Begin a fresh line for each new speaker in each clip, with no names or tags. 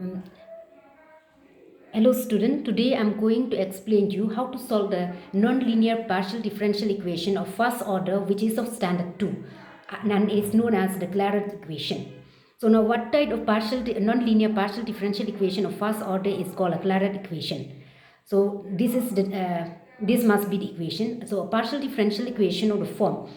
Mm, Hello student, today I am going to explain to you how to solve the non-linear partial differential equation of first order which is of standard 2 and is known as the clairaut equation. So now what type of non-linear partial differential equation of first order is called a clairaut equation. So this must be the equation. So a partial differential equation of the form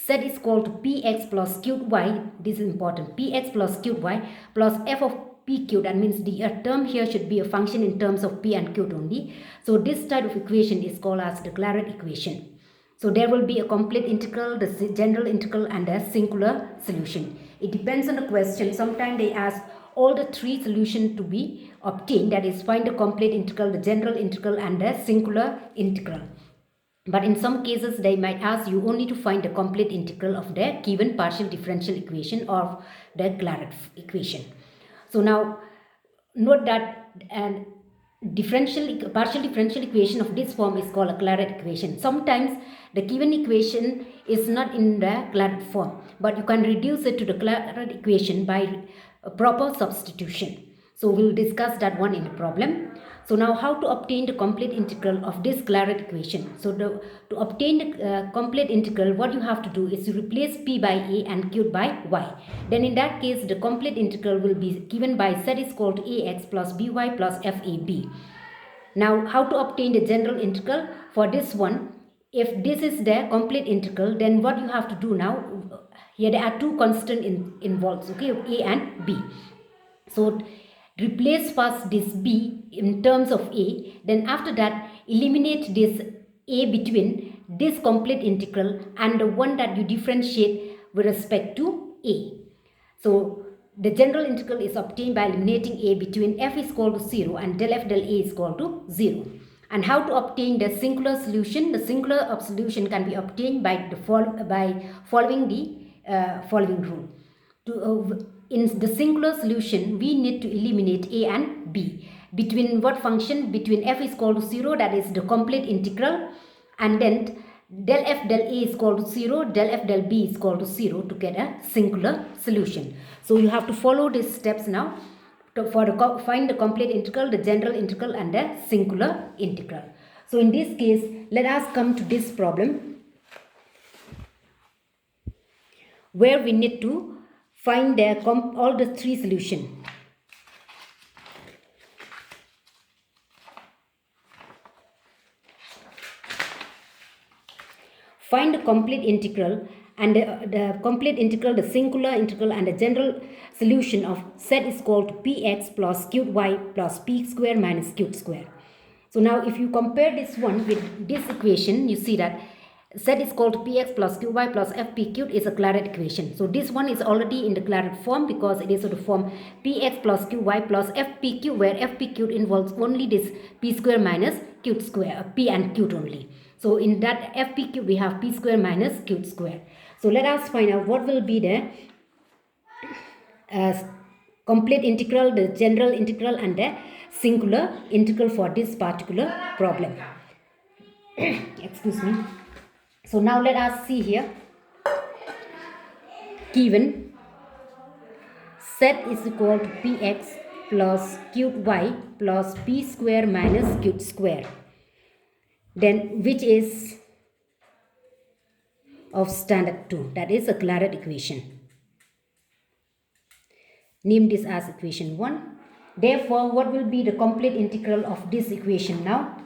z is equal to px plus cubed y, this is important, px plus cubed y plus f of p q, that means the term here should be a function in terms of p and q only. So this type of equation is called as the clairaut equation. So there will be a complete integral, the general integral and a singular solution. It depends on the question. Sometimes they ask all the three solutions to be obtained, that is find the complete integral, the general integral and the singular integral. But in some cases they might ask you only to find the complete integral of the given partial differential equation or the clairaut equation. So now note that partial differential equation of this form is called a clairaut equation. Sometimes the given equation is not in the clairaut form, but you can reduce it to the clairaut equation by a proper substitution. So we'll discuss that one in the problem. So now how to obtain the complete integral of this clairaut equation. So to obtain the complete integral, what you have to do is to replace p by a and q by y. Then in that case, the complete integral will be given by z is equal to ax plus by plus fab. Now how to obtain the general integral for this one? If this is the complete integral, then what you have to do now, here there are two constants involved, okay, a and b. So replace first this b in terms of a, then after that eliminate this a between this complete integral and the one that you differentiate with respect to a. So the general integral is obtained by eliminating a between f is equal to 0 and del f del a is equal to 0. And how to obtain the singular solution? The singular solution can be obtained by following the following rule. In the singular solution, we need to eliminate a and b. Between what function? Between f is equal to 0, that is the complete integral, and then del f del a is equal to 0, del f del b is equal to 0 to get a singular solution. So you have to follow these steps now to find the complete integral, the general integral and the singular integral. So in this case, let us come to this problem where we need to find all the three solutions. Find the complete integral and the complete integral, the singular integral and the general solution of z is equal to px plus cubed y plus p square minus cubed square. So now if you compare this one with this equation, you see that z is equal to px plus qy plus fp cubed is a clairaut equation. So this one is already in the clairaut form because it is of the form px plus qy plus fp cubed, where fp cubed involves only this p square minus cubed square, p and cubed only. So in that fp cubed we have p square minus cubed square. So let us find out what will be the complete integral, the general integral and the singular integral for this particular problem. Excuse me. So now let us see here. Given z is equal to px plus cubed y plus p square minus cubed square, then which is of standard 2, that is a clairaut equation. Name this as equation 1. Therefore, what will be the complete integral of this equation now?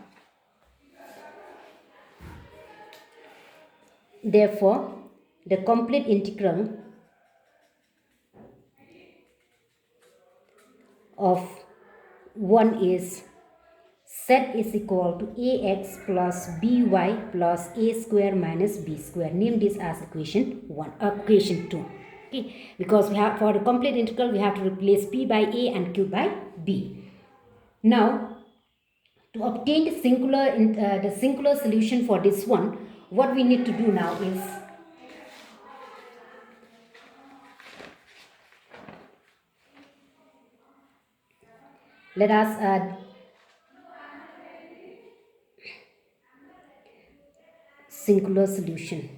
Therefore, the complete integral of 1 is z is equal to ax plus by plus a square minus b square. Name this as equation 1, equation 2. Okay, because we have, for the complete integral we have to replace p by a and q by b. Now to obtain the singular solution for this one, what we need to do now is let us add singular solution.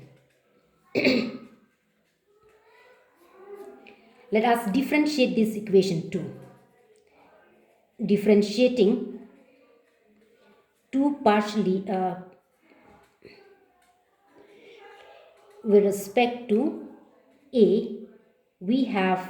Let us differentiate this equation 2. differentiating two partially with respect to a, we have,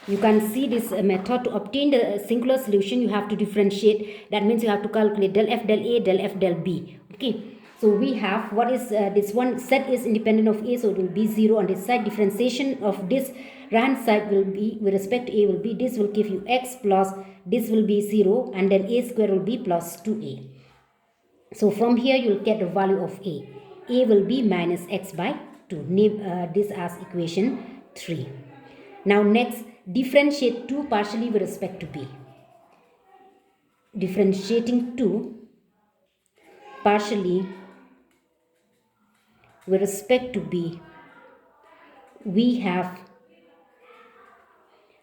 you can see this method. To obtain the singular solution, you have to differentiate. That means you have to calculate del f del a, del f del b. Okay, so we have, what is this one, set is independent of a, so it will be 0 on this side. Differentiation of this right hand side will be, with respect to a, will be, this will give you x plus, this will be 0, and then a square will be plus 2a. So from here you will get the value of a. A will be minus x by 2. Name this as equation 3. Now next, differentiate 2 partially with respect to b. Differentiating 2 partially with respect to b, we have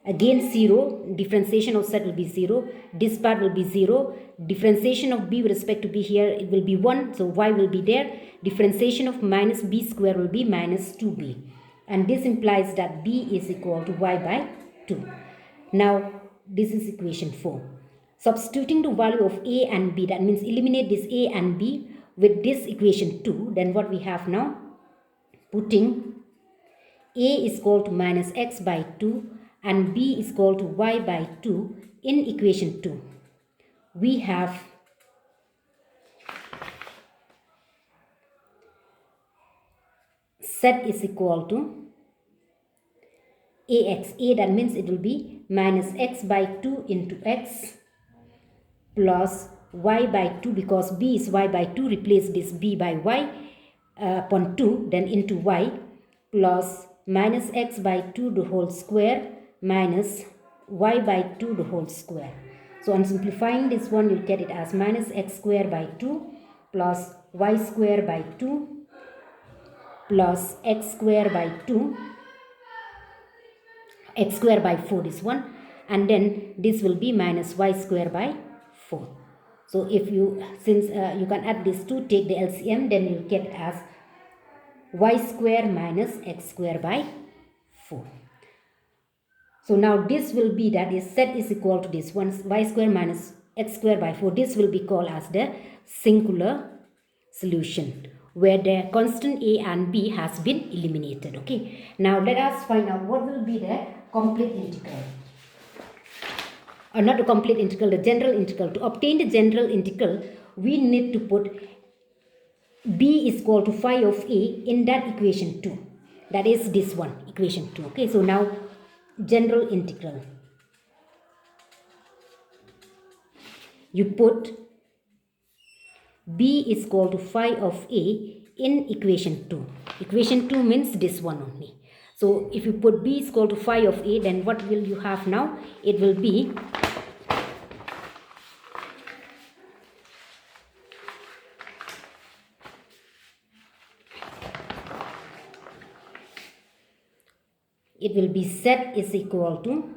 again 0, differentiation of set will be 0, this part will be 0, differentiation of b with respect to b, here it will be 1, so y will be there, differentiation of minus b square will be minus 2b, and this implies that b is equal to y by 2. Now this is equation 4. Substituting the value of a and b, that means eliminate this a and b with this equation 2, then what we have now, putting a is equal to minus x by 2 and b is equal to y by 2 in equation 2. We have set is equal to ax. A, that means it will be minus x by 2 into x plus y by 2, because b is y by 2, replace this b by y upon 2, then into y, plus minus x by 2 the whole square minus y by 2 the whole square. So on simplifying this one, you'll get it as minus x square by 2 plus y square by 2 plus x square by 2, x square by 4, this one, and then this will be minus y square by 4. So if you, since you can add these two, take the LCM, then you'll get it as y square minus x square by 4. So now this will be, that is set is equal to this one, y square minus x square by 4. This will be called as the singular solution, where the constant a and b has been eliminated. Okay, now let us find out what will be the complete integral. Or not the complete integral, the general integral. To obtain the general integral, we need to put b is equal to phi of a in that equation 2. That is this one, equation 2. Okay, so now general integral. You put b is equal to phi of a in equation 2. Equation 2 means this one only. So if you put b is equal to phi of a, then what will you have now? It will be set is equal to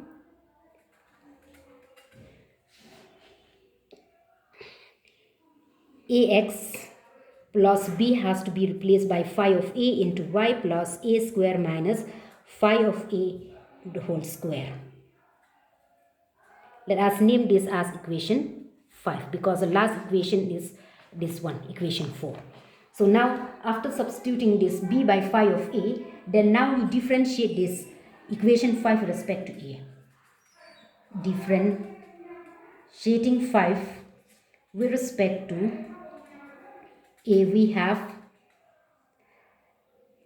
ax plus b has to be replaced by phi of a into y plus a square minus phi of a the whole square. Let us name this as equation 5, because the last equation is this one, equation 4. So now after substituting this b by phi of a, then now you differentiate this equation 5 with respect to a. Differentiating 5 with respect to a, we have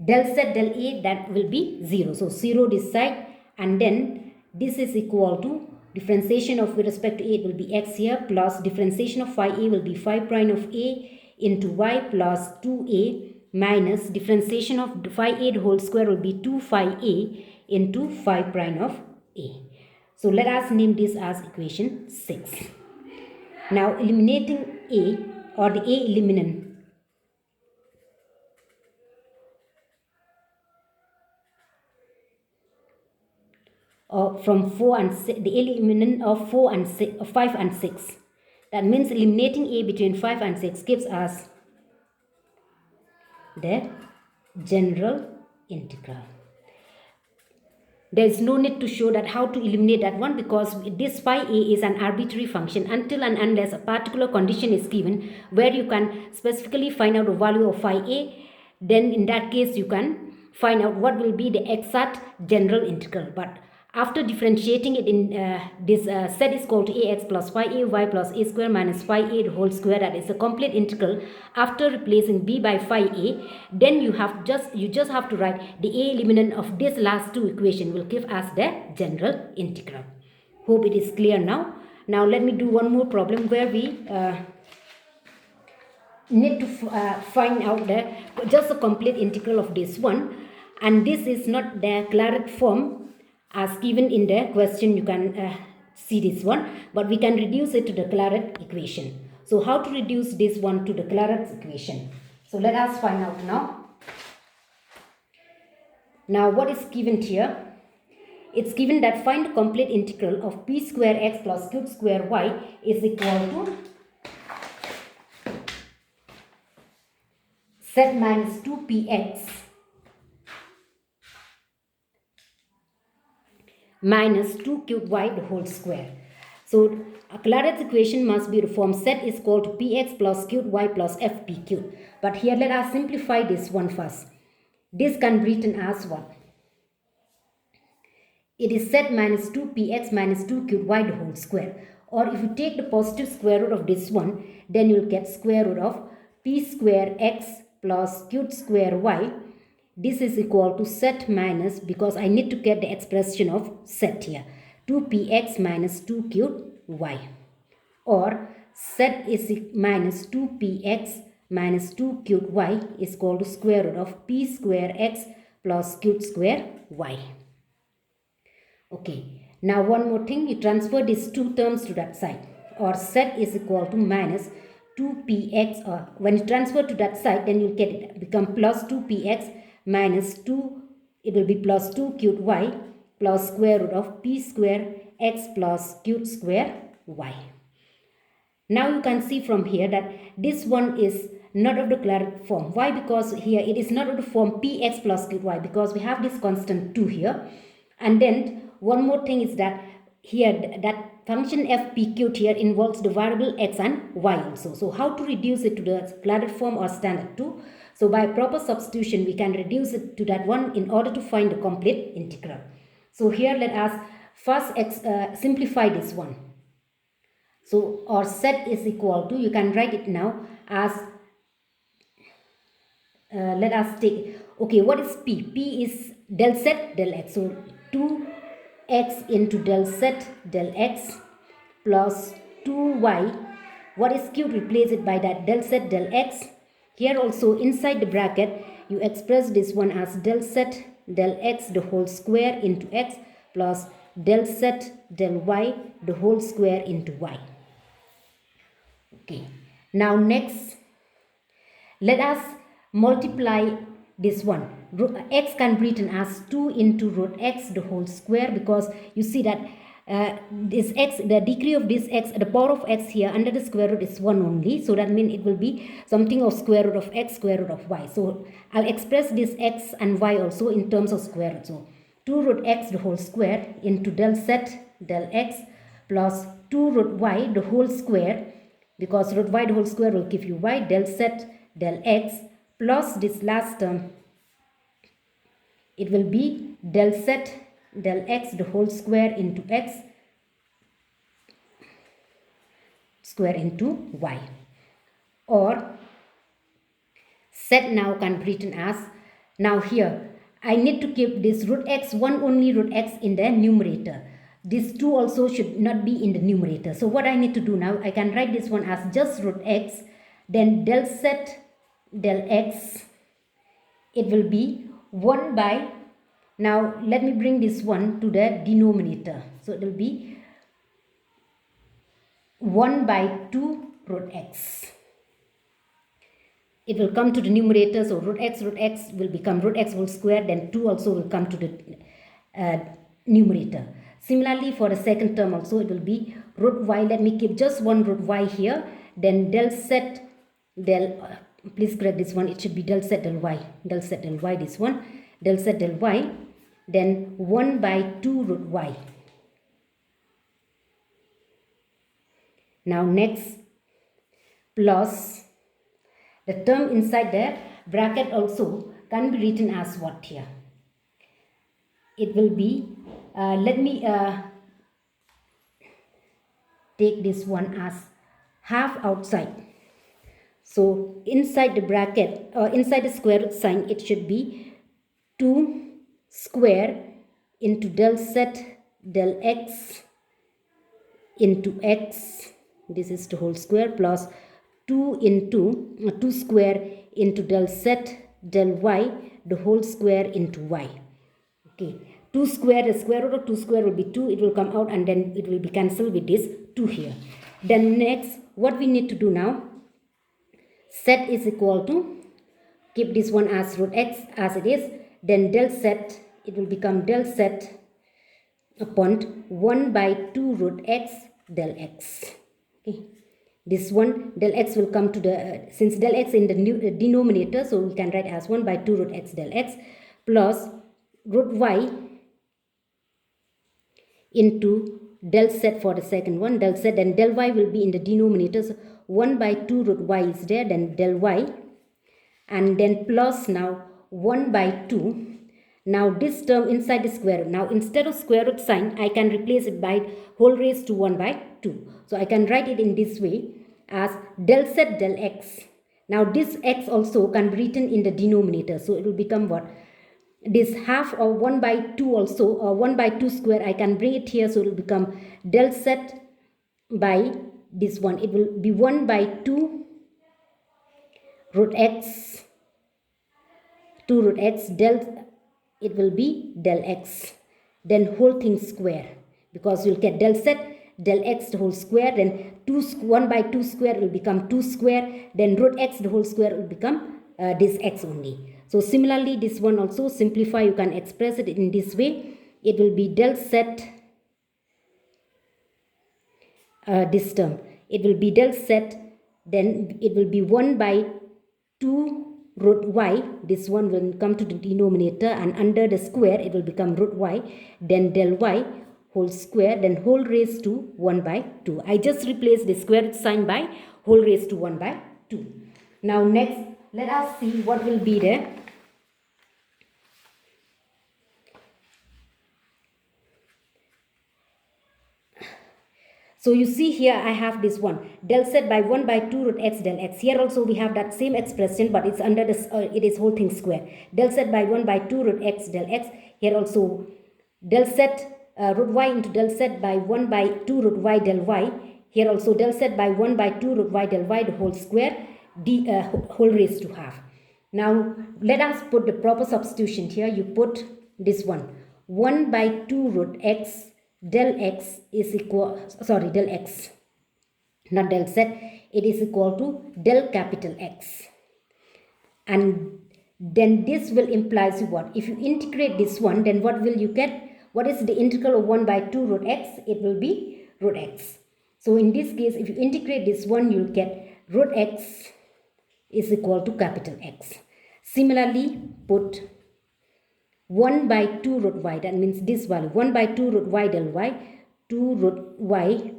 del set del a, that will be 0. So 0 this side, and then this is equal to differentiation of with respect to a, it will be x here, plus differentiation of phi a will be phi prime of a into y plus 2a minus differentiation of phi a the whole square will be 2 phi a into phi prime of a. So let us name this as equation 6. Now eliminating a, or the a eliminant, from 4 and 6, the eliminant of 4 and 6, 5 and 6. That means eliminating a between 5 and 6 gives us the general integral. There is no need to show that how to eliminate that one, because this phi a is an arbitrary function until and unless a particular condition is given where you can specifically find out the value of phi a. Then in that case you can find out what will be the exact general integral. But after differentiating it in this set is called ax plus phi a y plus a square minus phi a the whole square, that is a complete integral. After replacing b by phi a, then you just have to write the a element of this last two equation will give us the general integral. Hope it is clear now. Now let me do one more problem where we need to find out just a complete integral of this one, and this is not the clairaut form as given in the question. You can see this one, but we can reduce it to the clairaut equation. So how to reduce this one to the clairaut equation? So let us find out now. Now what is given here? It's given that find the complete integral of p square x plus q square y is equal to z minus 2px minus 2 cubed y the whole square. So a clairaut equation must be the form z is equal to px plus cubed y plus fp cubed. But here let us simplify this one first. This can be written as what? It is z minus 2px minus 2 cubed y the whole square. Or if you take the positive square root of this one, then you will get square root of p square x plus cubed square y. This is equal to z minus, because I need to get the expression of z here, 2px minus 2 cubed y, or z is minus 2px minus 2 cubed y is equal to square root of p square x plus cubed square y. Okay, now one more thing, you transfer these two terms to that side, or z is equal to minus 2px, or when you transfer to that side, then you'll get it become plus 2px minus 2, it will be plus 2 cubed y plus square root of p square x plus cubed square y. Now you can see from here that this one is not of the clairaut form. Why? Because here it is not of the form px plus cubed y, because we have this constant 2 here. And then one more thing is that here that function fp cubed here involves the variable x and y also. So how to reduce it to the clairaut form or standard 2? So by proper substitution, we can reduce it to that one in order to find the complete integral. So here let us first simplify this one. So our z is equal to, you can write it now as, let us take, okay, what is p? P is del z del x. So 2x into del z del x plus 2y. What is cubed? Replace it by that del z del x. Here also inside the bracket, you express this one as del z del x the whole square into x plus del z del y the whole square into y. Okay, now next, let us multiply this one. X can be written as 2 into root x the whole square, because you see that this x, the degree of this x, the power of x here under the square root is 1 only. So that means it will be something of square root of x, square root of y. So I'll express this x and y also in terms of square root. So 2 root x the whole square into del z del x plus 2 root y the whole square, because root y the whole square will give you y, del z del x plus this last term, it will be del z del x the whole square into x square into y. Or z now can be written as, now here I need to keep this root x, one only root x in the numerator. This 2 also should not be in the numerator. So what I need to do now, I can write this one as just root x, then del z del x, it will be 1 by, now let me bring this one to the denominator. So it will be 1 by 2 root x. It will come to the numerator, so root x will become root x whole square, then 2 also will come to the numerator. Similarly for the second term also, it will be root y, let me keep just one root y here, then del z del, please correct this one, it should be del z del y this one, del z del y then 1 by 2 root y. Now next, plus the term inside the bracket also can be written as what here? It will be, let me take this one as half outside. So inside the bracket, inside the square root sign, it should be 2 square into del z del x into x, this is the whole square, plus 2 square into del z del y, the whole square into y. Okay, 2 square, the square root of 2 square will be 2, it will come out and then it will be cancelled with this 2 here. Then next, what we need to do now, z is equal to, keep this one as root x as it is, then del z, it will become del z upon 1 by 2 root x del x. Okay, this one del x will come to the, since del x in the denominator, so we can write as 1 by 2 root x del x plus root y into del z for the second one, del z, and del y will be in the denominator, so 1 by 2 root y is there, then del y, and then plus now 1 by 2. Now this term inside the square root, now instead of square root sign, I can replace it by whole raised to 1 by 2. So I can write it in this way as del z del x. Now this x also can be written in the denominator, so it will become what? This half or 1 by 2 also, or 1 by 2 square, I can bring it here, so it will become del z by this one. It will be 1 by 2 root x, 2 root x, del, it will be del x, then whole thing square, because you'll get del z del x the whole square, then 1 by 2 square will become 2 square, then root x the whole square will become this x only. So similarly, this one also simplify, you can express it in this way. It will be del z, this term, it will be del z, then it will be 1 by 2 root y, this one will come to the denominator, and under the square it will become root y, then del y whole square, then whole raised to 1 by 2. I just replace the square root sign by whole raised to 1 by 2. Now next, let us see what will be there. So you see here I have this one, del z by 1 by 2 root x del x. Here also we have that same expression, but it's under this, it is whole thing square. Del z by 1 by 2 root x del x. Here also del z root y into del z by 1 by 2 root y del y. Here also del z by 1 by 2 root y del y, the whole square, whole raised to half. Now let us put the proper substitution here. You put this one, 1 by 2 root x del x is equal, sorry, del x, not del z, it is equal to del capital X. And then this will imply what? If you integrate this one, then what will you get? What is the integral of 1 by 2 root x? It will be root x. So in this case, if you integrate this one, you'll get root x is equal to capital X. Similarly, put 1 by 2 root y, that means this value, 1 by 2 root y del y, 2 root y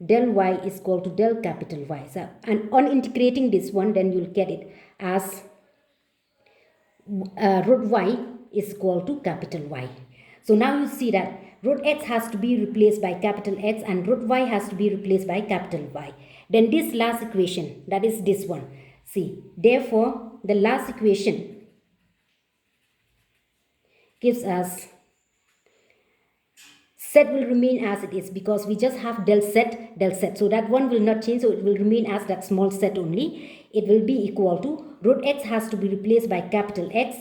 del y is equal to del capital Y. So, and on integrating this one, then you'll get it as root y is equal to capital Y. So now you see that root x has to be replaced by capital X and root y has to be replaced by capital Y. Then this last equation, that is this one. See, therefore, the last equation gives us z will remain as it is because we just have del z. So that one will not change, so it will remain as that small z only. It will be equal to root x has to be replaced by capital X,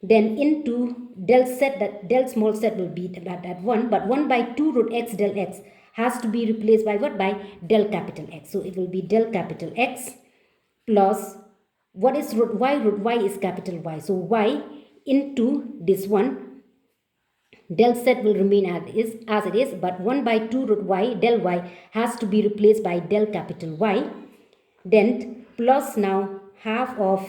then into del z, that del small z will be that one, but 1 by 2 root x del x has to be replaced by what? By del capital X. So it will be del capital X plus what is root y? Root y is capital Y. So y into this one, del z will remain as it is, but 1 by 2 root y del y has to be replaced by del capital Y. Then plus now half of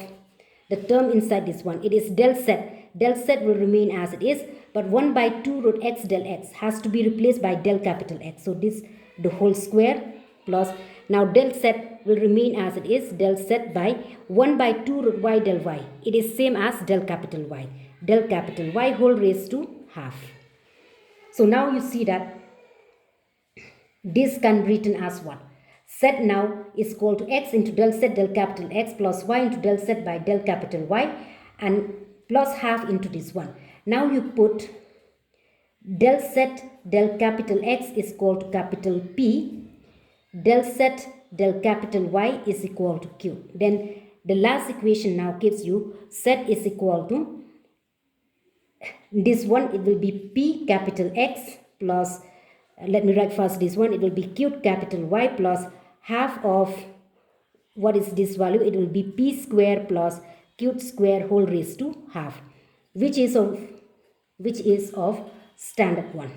the term inside this one, it is del z del z will remain as it is, but 1 by 2 root x del x has to be replaced by del capital X. So this the whole square plus, now del z will remain as it is, del z by 1 by 2 root y del y. It is same as del capital Y whole raised to half. So now you see that this can be written as what? Z now is equal to x into del z del capital X plus y into del z by del capital Y and plus half into this one. Now you put del z del capital X is equal to capital P, del z del capital Y is equal to Q. Then the last equation now gives you z is equal to this one, it will be P capital X plus, let me write first this one, it will be Q capital Y plus half of, what is this value? It will be P square plus Q square whole raised to half, which is of standard 1.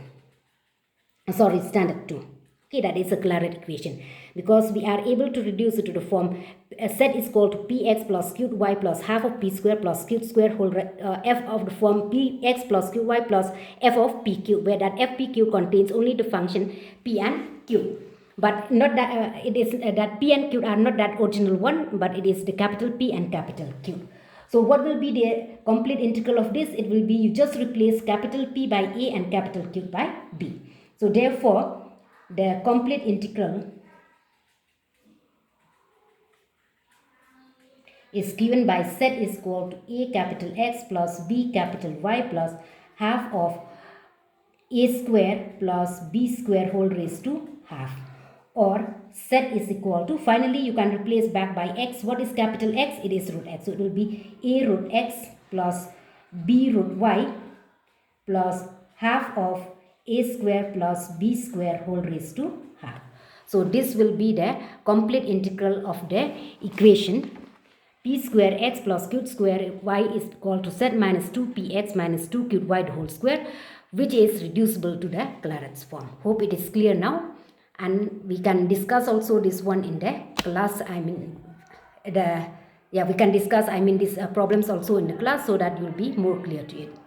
Sorry, standard 2. Okay, that is a Clairaut equation, because we are able to reduce it to the form z is equal to px plus qy plus half of p square plus q square whole f of the form px plus qy plus f of pq, where that f pq contains only the function p and q, but not that it is that p and q are not that original one, but it is the capital P and capital Q. So what will be the complete integral of this? It will be, you just replace capital P by A and capital Q by B. So therefore the complete integral is given by z is equal to a capital X plus b capital Y plus half of a square plus b square whole raised to half, or z is equal to, finally you can replace back by x. What is capital X? It is root x. So it will be a root x plus b root y plus half of a square plus b square whole raised to half. So this will be the complete integral of the equation p square x plus q square y is equal to z minus 2px minus 2qy whole square, which is reducible to the Clairaut's form. Hope it is clear now, and we can discuss also this one in the class. We can discuss these problems also in the class, so that you will be more clear to it.